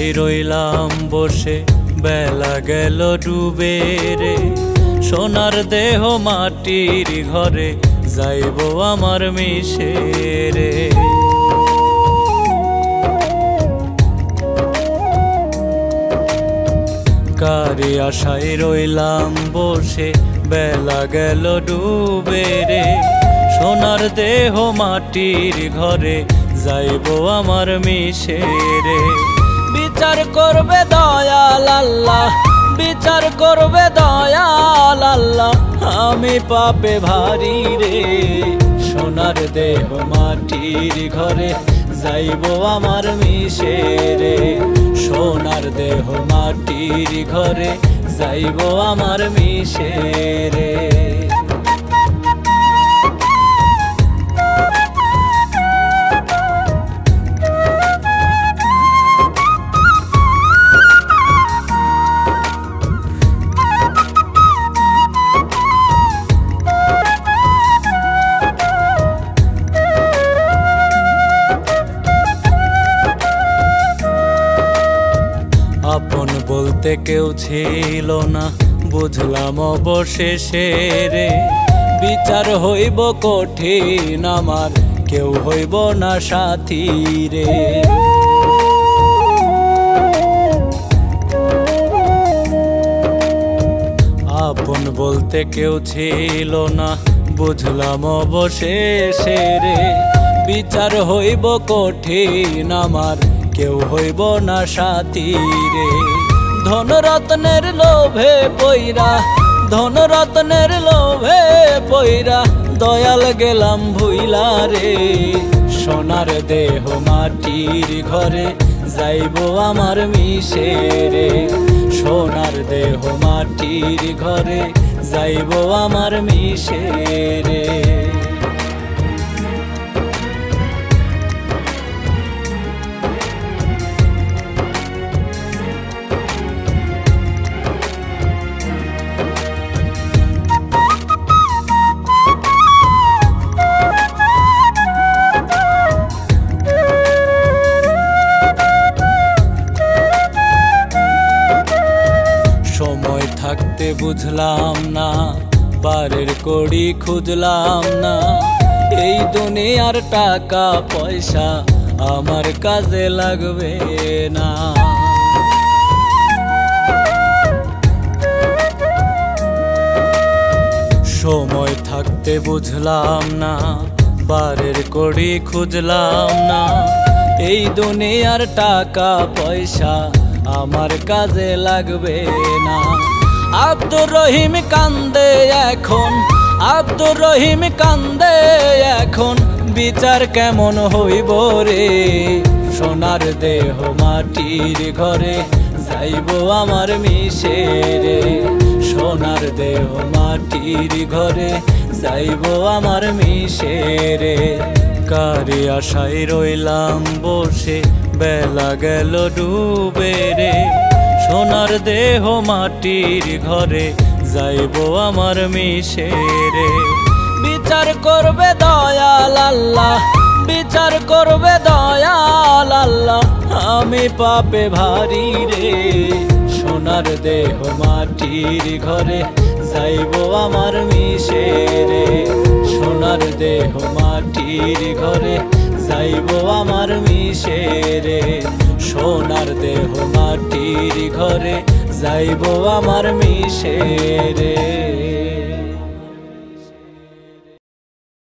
আশায় রইলাম বসে, বেলা গেল ডুবে রে। সোনার দেহ মাটির ঘরে, যাইব আমার মিশে রে। কারি আশায় রইলাম বসে, বেলা গেল ডুবে রে। সোনার দেহ মাটির ঘরে, যাইব আমার মিশে রে। বিচার করবে দয়াল আল্লাহ, বিচার করবে দয়াল আল্লাহ, আমি পাপে ভারী রে। সোনার দেহ মাটির ঘরে, যাইব আমার মিশে রে। সোনার দেহ মাটির ঘরে, যাইব আমার মিশে রে। আপন বলতে কেউ ছিল না, বুঝলাম অবশেষে রে। বিচার হইব কঠিন আমার, কেউ হইব না সাথী রে। আপন বলতে কেউ ছিল না, বুঝলাম অবশেষে রে। বিচার হইব কঠিন আমার, কেউ হইব না সাথী রে। ধনরত্নের লোভে পইরা, ধনরত্নের লোভে পইরা, দয়াল গেলাম ভুইলা রে। সোনার দেহ মাটির ঘরে, যাইব আমার মিশে রে। সোনার দেহ মাটির ঘরে, যাইব আমার মিশে রে। সময় থাকতে বুঝলাম না, বারের কড়ি খুঁজলাম না। এই দুনিয়ার টাকা পয়সা আমার কাজে লাগবে না। সময় থাকতে বুঝলাম না, বারের কড়ি খুঁজলাম না। এই দুনিয়ার টাকা পয়সা আমার কাজে লাগবে না। আব্দুর রহিম কান্দে এখন, আব্দুর রহিম কান্দে এখন, বিচার কেমন হইব রে। সোনার দেহ মাটির ঘরে, যাইব আমার মিশে রে। সোনার দেহ মাটির ঘরে, যাইব আমার মিশে রে। কারি আশায় রইলাম বসে, বেলা গেল ডুবে রে। সোনার দেহ মাটির ঘরে, যাইব আমার মিশে রে। বিচার করবে দয়াল আল্লাহ, বিচার করবে দয়াল আল্লাহ, আমি পাপে ভারী রে। সোনার দেহ মাটির ঘরে, যাইব আমার মিশে রে। সোনার দেহ মাটির ঘরে, যাইব আমার মিশে রে। সোনার দেহ মাটির ঘরে, যাইব আমার মিশে রে।